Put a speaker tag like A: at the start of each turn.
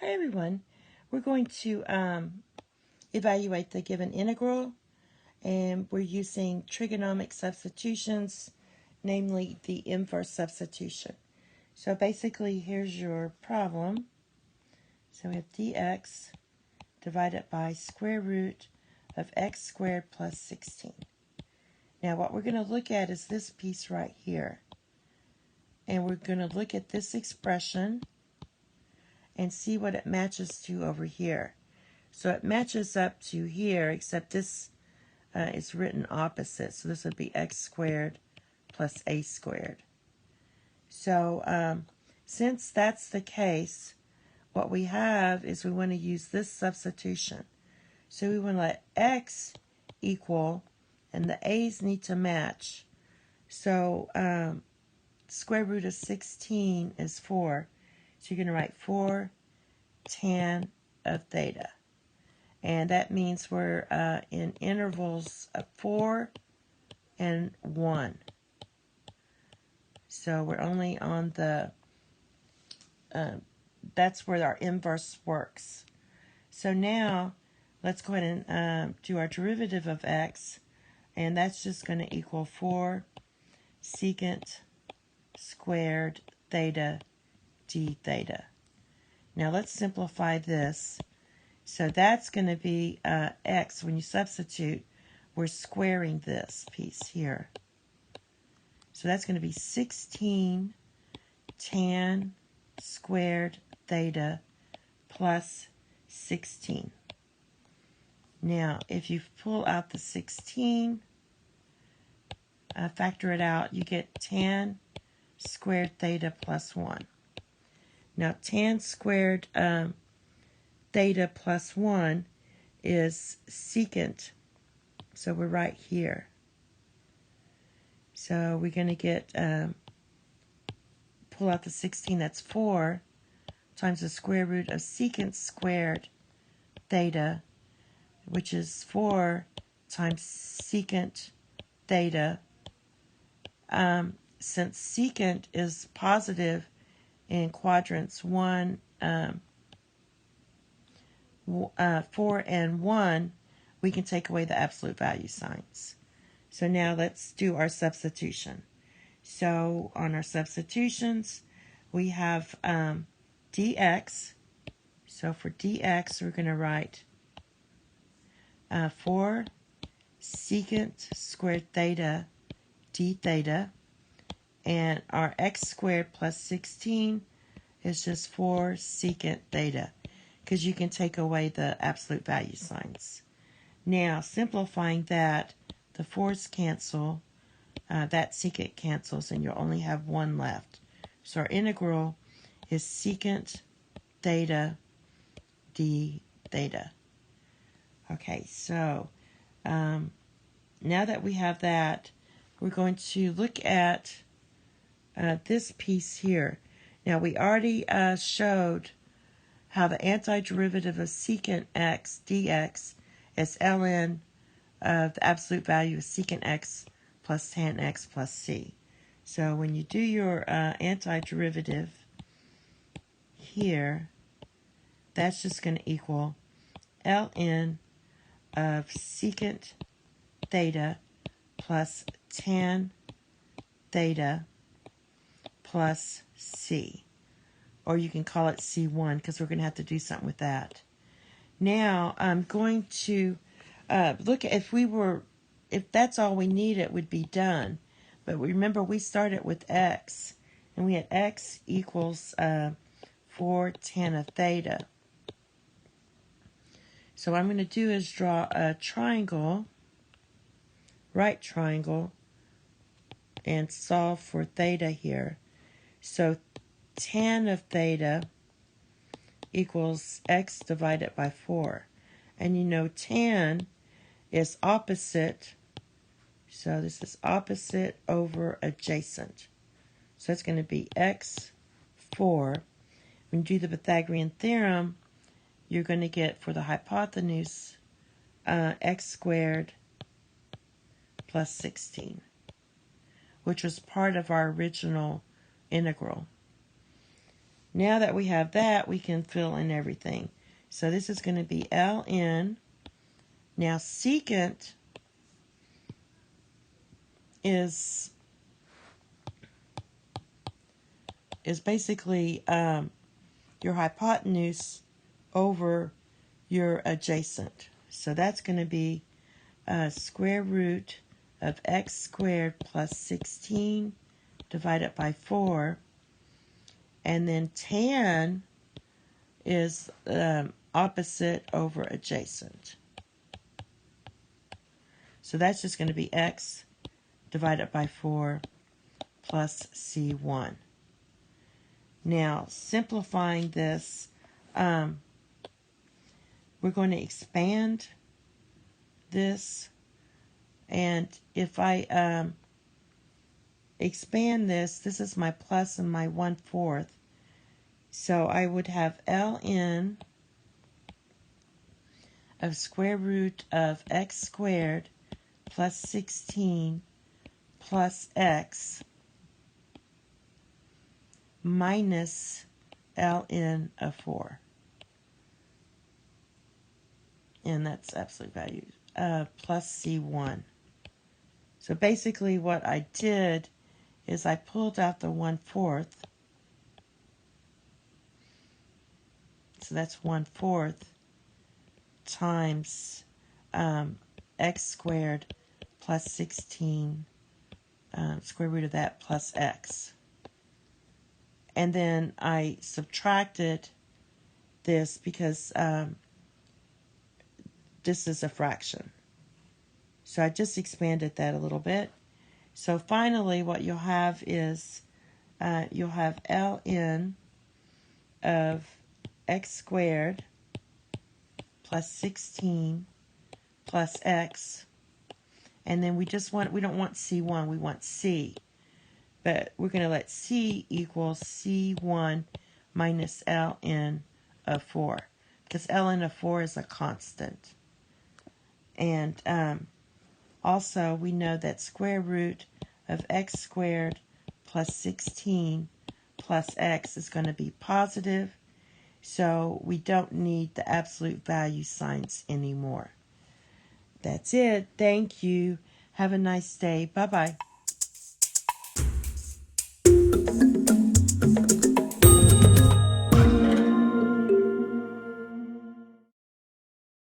A: Hi everyone, we're going to evaluate the given integral, and we're using trigonometric substitutions, namely the inverse substitution. So basically here's your problem. So we have dx divided by square root of x squared plus 16. Now what we're going to look at is this piece right here, and we're going to look at this expression and see what it matches to over here. So it matches up to here, except this is written opposite. So this would be x squared plus a squared. So since that's the case, what we have is we want to use this substitution. So we want to let x equal, and the a's need to match. So square root of 16 is 4. So you're going to write 4 tan of theta. And that means we're in intervals of 4 and 1. So we're only on the, that's where our inverse works. So now let's go ahead and do our derivative of x. And that's just going to equal 4 secant squared theta d theta. Now let's simplify this. So that's going to be x. When you substitute, we're squaring this piece here. So that's going to be 16 tan squared theta plus 16. Now, if you pull out the 16, factor it out, you get tan squared theta plus 1. Now, tan squared theta plus 1 is secant, so we're right here. So we're going to get, pull out the 16, that's 4, times the square root of secant squared theta, which is 4 times secant theta. Since secant is positive in quadrants 4 and 1, we can take away the absolute value signs. So now let's do our substitution. So on our substitutions, we have dx. So for dx, we're going to write 4 secant squared theta d theta. And our x squared plus 16 is just 4 secant theta, because you can take away the absolute value signs. Now, simplifying that, the 4's cancel, that secant cancels, and you'll only have 1 left. So our integral is secant theta d theta. Okay, so now that we have that, we're going to look at this piece here. Now, we already showed how the antiderivative of secant x dx is ln of the absolute value of secant x plus tan x plus c. So when you do your antiderivative here, that's just going to equal ln of secant theta plus tan theta plus c. Or you can call it C1, because we're going to have to do something with that. Now, I'm going to look at if that's all we need, it would be done. But remember, we started with x, and we had x equals 4 tan of theta. So what I'm going to do is draw a triangle, right triangle, and solve for theta here. So tan of theta equals x divided by 4. And you know tan is opposite, so this is opposite over adjacent. So it's going to be x4. When you do the Pythagorean theorem, you're going to get, for the hypotenuse, x squared plus 16, which was part of our original integral. Now that we have that, we can fill in everything. So this is going to be ln. Now secant is basically your hypotenuse over your adjacent. So that's going to be square root of x squared plus 16 divided by 4. And then tan is opposite over adjacent. So that's just going to be x divided by 4 plus c1. Now, simplifying this, we're going to expand this. And if I expand this, this is my plus and my 1/4. So I would have ln of square root of x squared plus 16 plus x minus ln of 4. And that's absolute value, plus c1. So basically what I did is I pulled out the 1/4. So that's 1/4 times x squared plus 16, square root of that plus x. And then I subtracted this because this is a fraction. So I just expanded that a little bit. So finally what you'll have is you'll have ln of x squared plus 16 plus x. And then we don't want c1, we want c. But we're going to let c equal c1 minus ln of 4. Because ln of 4 is a constant. And also we know that square root of x squared plus 16 plus x is going to be positive. So we don't need the absolute value signs anymore. That's it. Thank you. Have a nice day. Bye-bye.